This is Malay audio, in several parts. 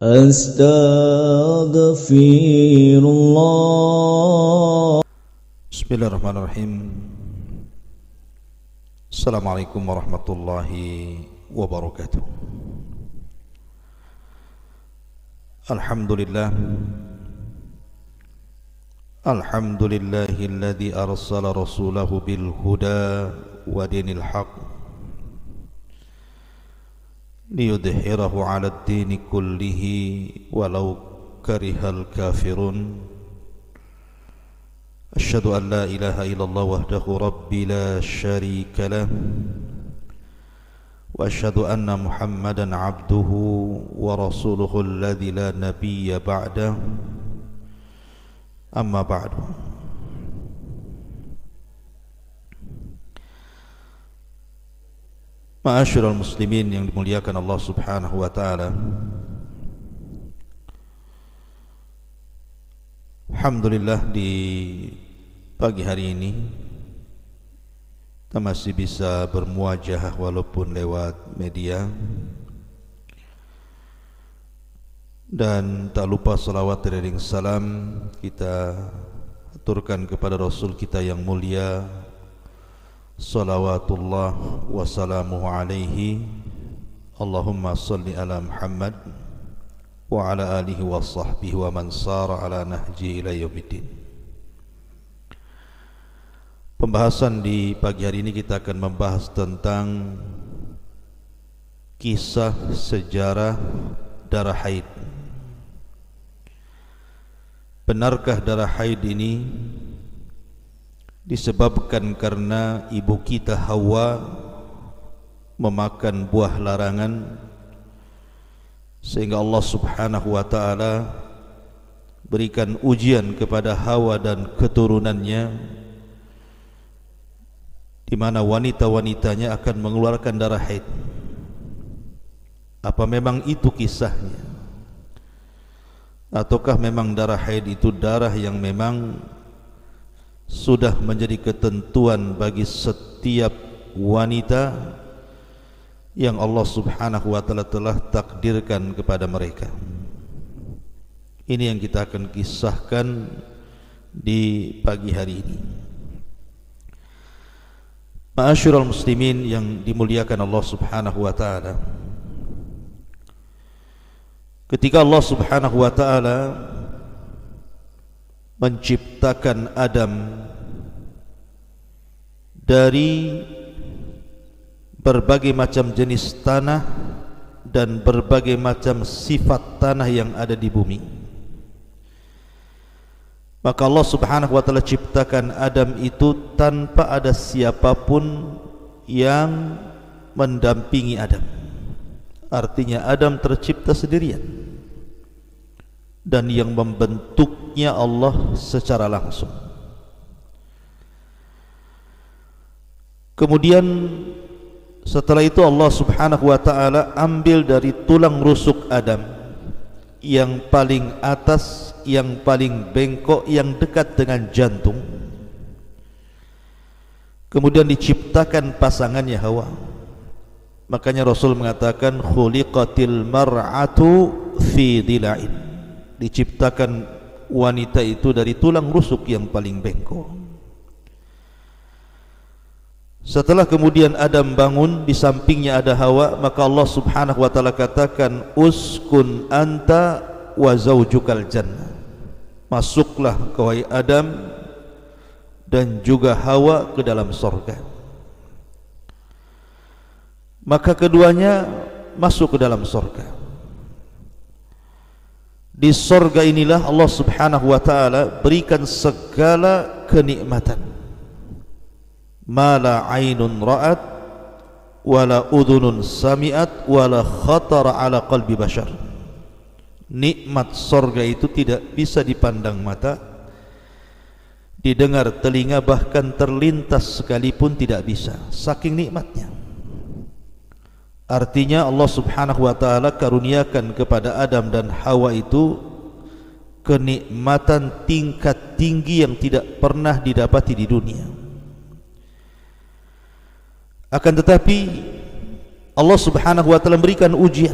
Astaghfirullah. Bismillahirrahmanirrahim. Assalamualaikum warahmatullahi wabarakatuh. Alhamdulillah. Alhamdulillahilladzi arsala rasulahu bil huda wa dinil haqq liyudhhirahu 'alad dini kullihi walau karihal kafirun. Asyhadu an la ilaha illallah wahdahu rabbi la syarika lah wa asyhadu anna Muhammadan 'abduhu wa rasuluhu alladzi la nabiyya ba'dahu. Amma ba'du. Ma'asyiral muslimin yang dimuliakan Allah Subhanahu wa taala. Alhamdulillah, di pagi hari ini kita masih bisa bermuajah walaupun lewat media. Dan tak lupa salawat dan salam kita aturkan kepada Rasul kita yang mulia, salawatullah wassalamuhu alaihi. Allahumma salli ala Muhammad wa ala alihi wa sahbihi wa man sara ala nahji ila yaumiddin. Pembahasan di pagi hari ini kita akan membahas tentang kisah sejarah darah haid. Benarkah darah haid ini disebabkan karena ibu kita Hawa memakan buah larangan, sehingga Allah Subhanahu wa taala berikan ujian kepada Hawa dan keturunannya, di mana wanita-wanitanya akan mengeluarkan darah haid? Apa memang itu kisahnya? Ataukah memang darah haid itu darah yang memang sudah menjadi ketentuan bagi setiap wanita yang Allah Subhanahu wa taala telah takdirkan kepada mereka? Ini yang kita akan kisahkan di pagi hari ini. Ma'asyiral muslimin yang dimuliakan Allah Subhanahu wa taala, ketika Allah Subhanahu wa taala menciptakan Adam dari berbagai macam jenis tanah dan berbagai macam sifat tanah yang ada di bumi, maka Allah Subhanahu wa taala ciptakan Adam itu tanpa ada siapapun yang mendampingi Adam. Artinya Adam tercipta sendirian, dan yang membentuknya Allah secara langsung. Kemudian setelah itu Allah Subhanahu wa taala ambil dari tulang rusuk Adam yang paling atas, yang paling bengkok, yang dekat dengan jantung. Kemudian diciptakan pasangannya Hawa. Makanya Rasul mengatakan khuliqatil mar'atu fi dila'in. Diciptakan wanita itu dari tulang rusuk yang paling bengkok. Setelah kemudian Adam bangun, di sampingnya ada Hawa, maka Allah Subhanahu wa taala katakan uskun anta wa zaujukal jannah. Masuklah kau Adam dan juga Hawa ke dalam surga. Maka keduanya masuk ke dalam surga. Di surga inilah Allah Subhanahu wa taala berikan segala kenikmatan. Ma la ainun ra'at wala udhunun sami'at wala khatara ala qalbi bashar. Nikmat surga itu tidak bisa dipandang mata, didengar telinga, bahkan terlintas sekalipun tidak bisa, saking nikmatnya. Artinya Allah Subhanahu wa taala karuniakan kepada Adam dan Hawa itu kenikmatan tingkat tinggi yang tidak pernah didapati di dunia. Akan tetapi Allah Subhanahu wa taala memberikan ujian.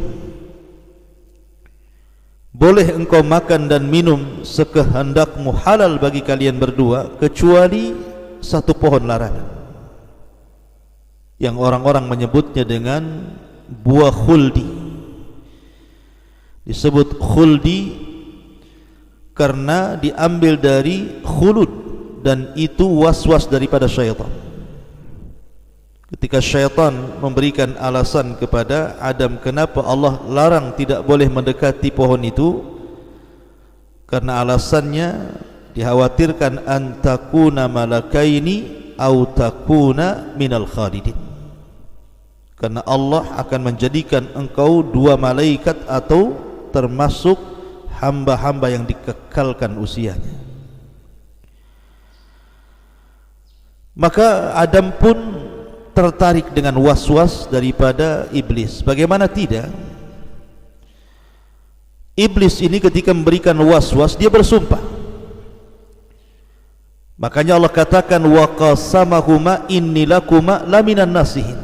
boleh engkau makan dan minum sekehendakmu, halal bagi kalian berdua, kecuali satu pohon larangan yang orang-orang menyebutnya dengan buah khuldi. Disebut khuldi karena diambil dari khulud, dan itu was-was daripada syaitan. Ketika syaitan memberikan alasan kepada Adam kenapa Allah larang tidak boleh mendekati pohon itu, karena alasannya dikhawatirkan antakuna malakaini au takuna minal khalidin, karena Allah akan menjadikan engkau dua malaikat atau termasuk hamba-hamba yang dikekalkan usianya. Maka Adam pun tertarik dengan was-was daripada iblis. Bagaimana tidak? Iblis ini ketika memberikan was-was, dia bersumpah. Makanya Allah katakan wa qasamahuma inni lakuma laminan nasihin.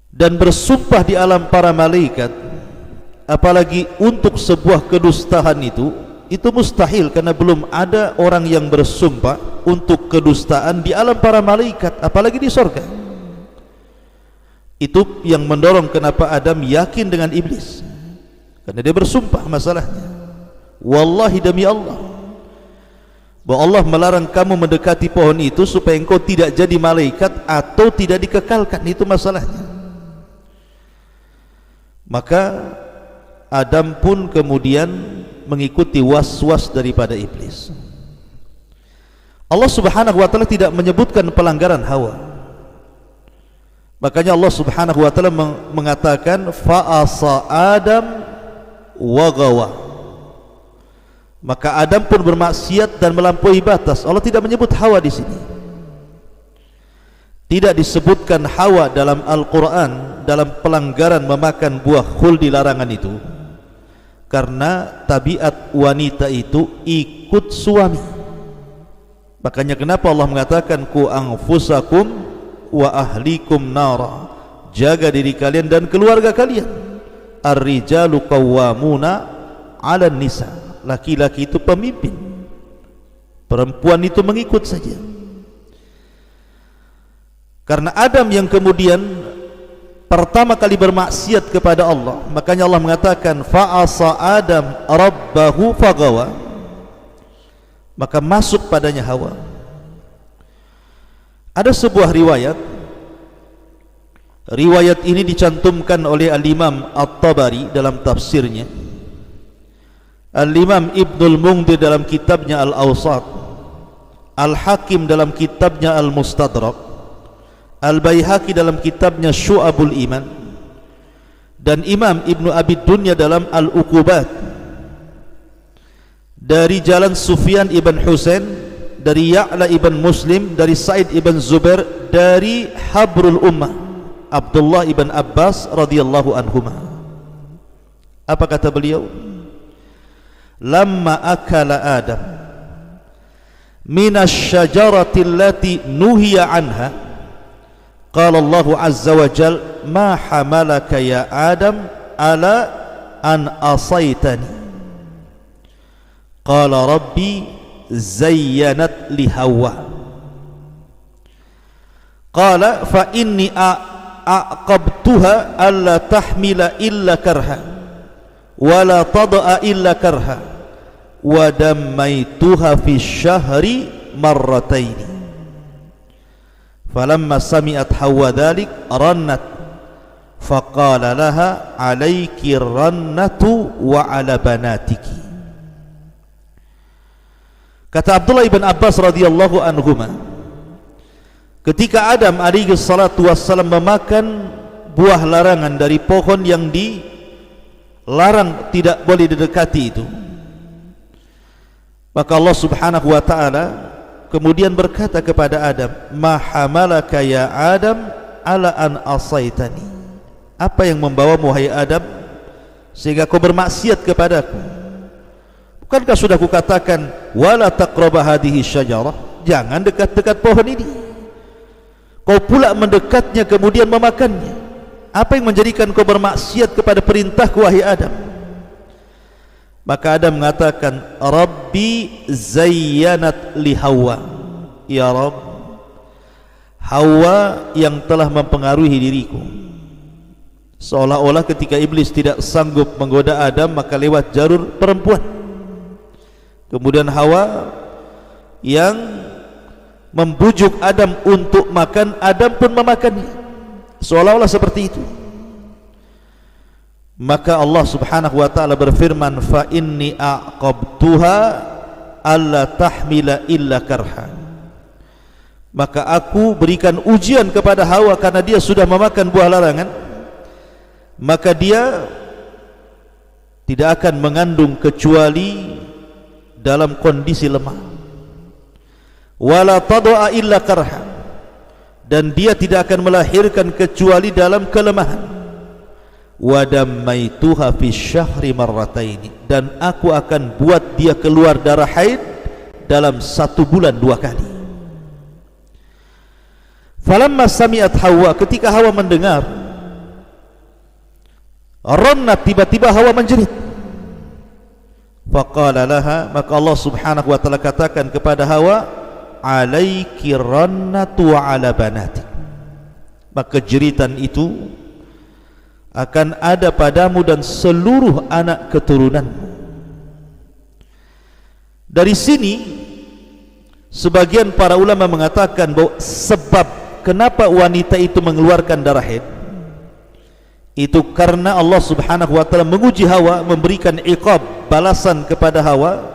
Dan bersumpah di alam para malaikat, apalagi untuk sebuah kedustaan itu mustahil, karena belum ada orang yang bersumpah untuk kedustaan di alam para malaikat, apalagi di surga. Itu yang mendorong kenapa Adam yakin dengan iblis, karena dia bersumpah masalahnya. Wallahi, demi Allah, bahwa Allah melarang kamu mendekati pohon itu supaya engkau tidak jadi malaikat atau tidak dikekalkan, itu masalahnya. Maka Adam pun kemudian mengikuti was-was daripada iblis. Allah Subhanahu wa taala tidak menyebutkan pelanggaran Hawa. Makanya Allah Subhanahu wa taala mengatakan fa'asa Adam wa gawa. Maka Adam pun bermaksiat dan melampaui batas. Allah tidak menyebut Hawa di sini. Tidak disebutkan Hawa dalam Al-Quran dalam pelanggaran memakan buah khuldi larangan itu, karena tabiat wanita itu ikut suami. Makanya kenapa Allah mengatakan ku anfusakum wa ahlikum nara, jaga diri kalian dan keluarga kalian. Ar-rijalu qawwamuna 'alan nisa, laki-laki itu pemimpin, perempuan itu mengikut saja. Karena Adam yang kemudian pertama kali bermaksiat kepada Allah, makanya Allah mengatakan fa'asa Adam rabbahu fagawa, maka masuk padanya Hawa. Ada sebuah riwayat ini dicantumkan oleh Al-Imam At-Tabari dalam tafsirnya, Al-Imam Ibnul Mungdir dalam kitabnya Al-Awsat, Al-Hakim dalam kitabnya Al-Mustadrak, Al-Baihaqi dalam kitabnya Syu'abul Iman, dan Imam Ibnu Abi Dunya dalam Al-Uqubat, dari jalan Sufyan ibn Husain, dari Ya'la ibn Muslim, dari Sa'id ibn Zubair, dari Habrul Ummah Abdullah ibn Abbas radhiyallahu anhuma. Apa kata beliau? Lamma akala Adam minasy syajarati allati nuhiya anha, qala Allah azza wa jal ma hamalaka ya Adam ala an asaitani, qala rabbi zayyanat li Hawa, qala fa inni aqabtuha alla tahmila illa karha wa la tad'a illa karha wa dammaituha fi syahri marrataini. Falamma sami'at Hawa dhalik rannat faqala laha alayki rannatu wa ala banatiki. Kata Abdullah ibn Abbas radhiyallahu anhuma, ketika Adam alaihi salatu wassalam memakan buah larangan dari pohon yang dilarang tidak boleh didekati itu, maka Allah Subhanahu wa ta'ala kemudian berkata kepada Adam, ma hamalaka ya Adam ala an asaitani, apa yang membawamu hai Adam sehingga kau bermaksiat kepadaku? Bukankah sudah kukatakan wala taqraba hadhihi syajarah, jangan dekat-dekat pohon ini? Kau pula mendekatnya kemudian memakannya. Apa yang menjadikan kau bermaksiat kepada perintahku wahai Adam? Maka Adam mengatakan, Rabbi zayyanat li Hawa. Ya Rabb, Hawa yang telah mempengaruhi diriku. Seolah-olah ketika iblis tidak sanggup menggoda Adam, maka lewat jalur perempuan. Kemudian Hawa yang membujuk Adam untuk makan, Adam pun memakannya. Seolah-olah seperti itu. Maka Allah subhanahu wa ta'ala berfirman, fa inni aqabtuha alla tahmila illa karha. Maka aku berikan ujian kepada Hawa karena dia sudah memakan buah larangan, maka dia tidak akan mengandung kecuali dalam kondisi lemah. Wala tad'a illa karha, dan dia tidak akan melahirkan kecuali dalam kelemahan. Wa dammaituha fi syahri marrataini, dan aku akan buat dia keluar darah haid dalam 1 bulan 2 kali. Falamma sami'at Hawa, ketika Hawa mendengar, rannat, tiba-tiba Hawa menjerit. Faqala laha, maka Allah subhanahu wa ta'ala katakan kepada Hawa, alaiki rannatu wa ala banatik, maka jeritan itu akan ada padamu dan seluruh anak keturunanmu. Dari sini sebagian para ulama mengatakan bahwa sebab kenapa wanita itu mengeluarkan darah haid itu karena Allah subhanahu wa ta'ala menguji Hawa, memberikan iqab, balasan kepada Hawa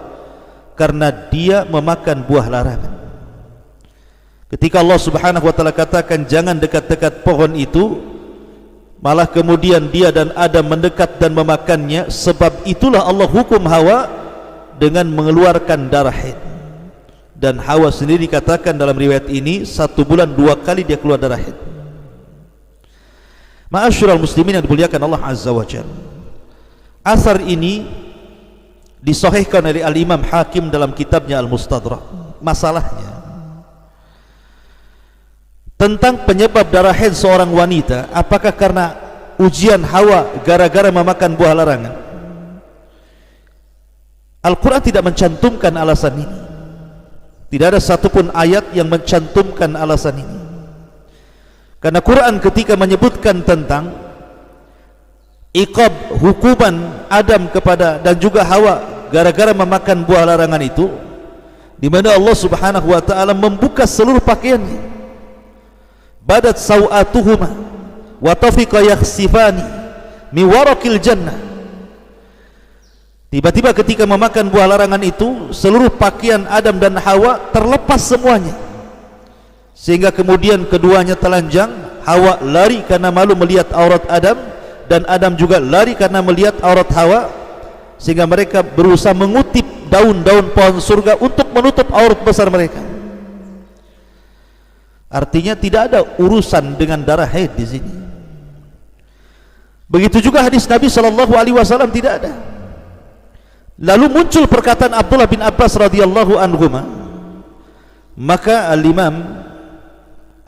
karena dia memakan buah larangan. Ketika Allah subhanahu wa ta'ala katakan jangan dekat-dekat pohon itu, malah kemudian dia dan Adam mendekat dan memakannya. Sebab itulah Allah hukum Hawa dengan mengeluarkan darah haid. Dan Hawa sendiri dikatakan dalam riwayat ini 1 bulan 2 kali dia keluar darah haid. Ma'asyiral muslimin yang dimuliakan Allah azza wa jalla, asar ini disahihkan oleh Al-Imam Hakim dalam kitabnya Al-Mustadrak. Masalahnya tentang penyebab darah haid seorang wanita, apakah karena ujian Hawa gara-gara memakan buah larangan? Al-Quran tidak mencantumkan alasan ini. Tidak ada satupun ayat yang mencantumkan alasan ini. Karena Quran ketika menyebutkan tentang iqab, hukuman Adam kepada dan juga Hawa gara-gara memakan buah larangan itu, di mana Allah subhanahu wa ta'ala membuka seluruh pakaiannya, badat sawatuhuma wa tafiqa yakhsifani mi warakil jannah. Tiba-tiba ketika memakan buah larangan itu, seluruh pakaian Adam dan Hawa terlepas semuanya, sehingga kemudian keduanya telanjang. Hawa lari karena malu melihat aurat Adam, dan Adam juga lari karena melihat aurat Hawa, sehingga mereka berusaha mengutip daun-daun pohon surga untuk menutup aurat besar mereka. Artinya tidak ada urusan dengan darah haid di sini. Begitu juga hadis Nabi SAW tidak ada. Lalu muncul perkataan Abdullah bin Abbas radhiyallahu anhuma, maka Al-Imam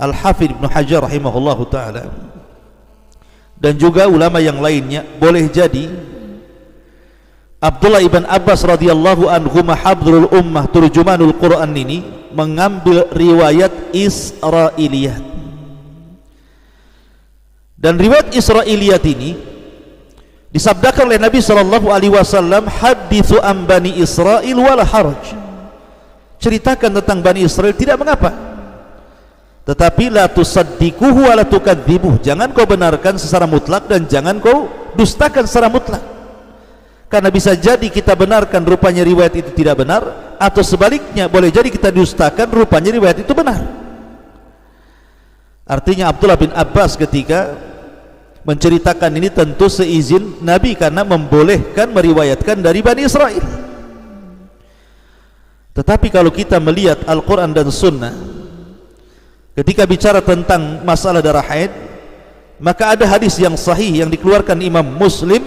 Al-Hafidh Ibn Hajar rahimahullahu ta'ala dan juga ulama yang lainnya, boleh jadi Abdullah ibn Abbas radhiyallahu anhuma habrul ummah turjumanul Quran ini mengambil riwayat Israiliyat. Dan riwayat Israiliyat ini disabdakan oleh Nabi SAW, hadithu an Bani Israel wala haraj, ceritakan tentang Bani Israel, tidak mengapa. Tetapi la tusaddiquhu wa la tukadzibuh, jangan kau benarkan secara mutlak dan jangan kau dustakan secara mutlak. Karena bisa jadi kita benarkan rupanya riwayat itu tidak benar, atau sebaliknya boleh jadi kita dustakan rupanya riwayat itu benar. Artinya Abdullah bin Abbas ketika menceritakan ini tentu seizin Nabi, karena membolehkan meriwayatkan dari Bani Israel. Tetapi kalau kita melihat Al-Quran dan Sunnah ketika bicara tentang masalah darah haid, maka ada hadis yang sahih yang dikeluarkan Imam Muslim,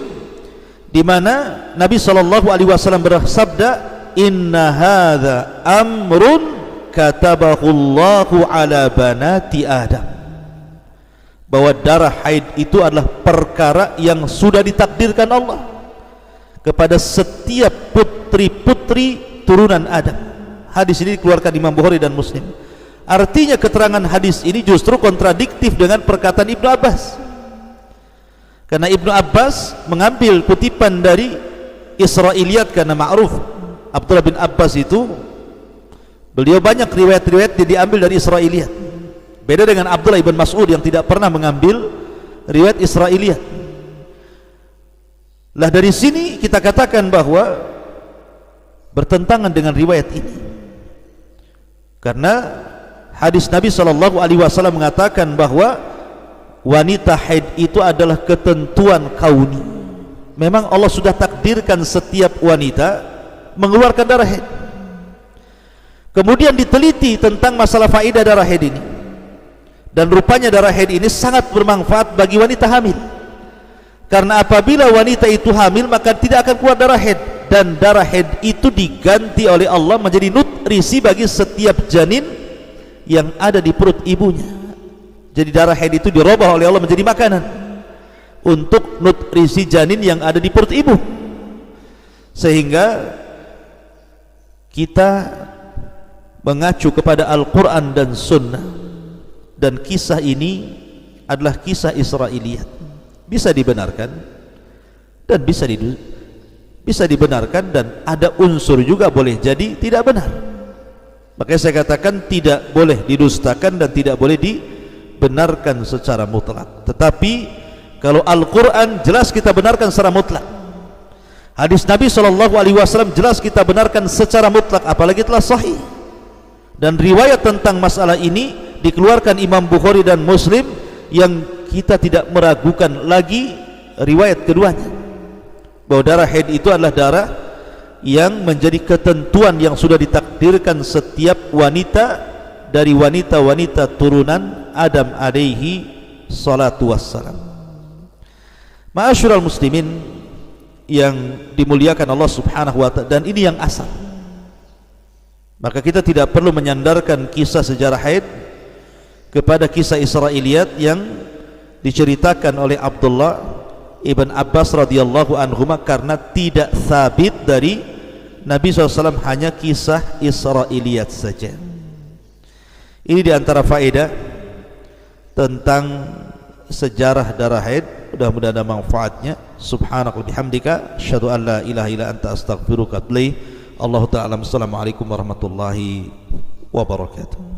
di mana Nabi SAW bersabda, inna hadza amrun katabahullahu ala banati Adam, bahwa darah haid itu adalah perkara yang sudah ditakdirkan Allah, kepada setiap putri-putri turunan Adam. Hadis ini dikeluarkan Imam Bukhari dan Muslim. Artinya keterangan hadis ini justru kontradiktif dengan perkataan Ibnu Abbas, karena Ibnu Abbas mengambil kutipan dari Israiliyat, karena ma'ruf Abdullah bin Abbas itu beliau banyak riwayat-riwayat yang diambil dari Israiliyat. Beda dengan Abdullah ibn Mas'ud yang tidak pernah mengambil riwayat Israiliyat. Lah dari sini kita katakan bahwa bertentangan dengan riwayat ini, karena hadis Nabi SAW mengatakan bahwa wanita haid itu adalah ketentuan kauni. Memang Allah sudah takdirkan setiap wanita mengeluarkan darah haid. Kemudian diteliti tentang masalah faedah darah haid ini, dan rupanya darah haid ini sangat bermanfaat bagi wanita hamil. Karena apabila wanita itu hamil maka tidak akan keluar darah haid, dan darah haid itu diganti oleh Allah menjadi nutrisi bagi setiap janin yang ada di perut ibunya. Jadi darah haid itu dirubah oleh Allah menjadi makanan untuk nutrisi janin yang ada di perut ibu. Sehingga kita mengacu kepada Al-Quran dan Sunnah, dan kisah ini adalah kisah Israiliyat, bisa dibenarkan dan bisa dibenarkan, dan ada unsur juga boleh jadi tidak benar. Makanya saya katakan tidak boleh didustakan dan tidak boleh dibenarkan secara mutlak. Tetapi kalau Al-Quran jelas kita benarkan secara mutlak, hadis Nabi SAW jelas kita benarkan secara mutlak, apalagi telah sahih. Dan riwayat tentang masalah ini dikeluarkan Imam Bukhari dan Muslim, yang kita tidak meragukan lagi riwayat keduanya, bahwa darah haid itu adalah darah yang menjadi ketentuan yang sudah ditakdirkan setiap wanita dari wanita-wanita turunan Adam alaihi salatu wassalam. Ma'asyiral muslimin yang dimuliakan Allah subhanahu wa ta'ala, dan ini yang asal. Maka kita tidak perlu menyandarkan kisah sejarah haid kepada kisah Israiliyat yang diceritakan oleh Abdullah ibn Abbas radhiyallahu anhuma, karena tidak sabit dari Nabi SAW, hanya kisah Israiliyat saja. Ini diantara faedah tentang sejarah darah haid. Mudah-mudahan ada manfaatnya. Subhanaka wa bihamdika asyhadu an la ilaha illa anta astaghfiruka wa atubu ilaik. Allahu ta'ala. Assalamualaikum warahmatullahi wabarakatuh.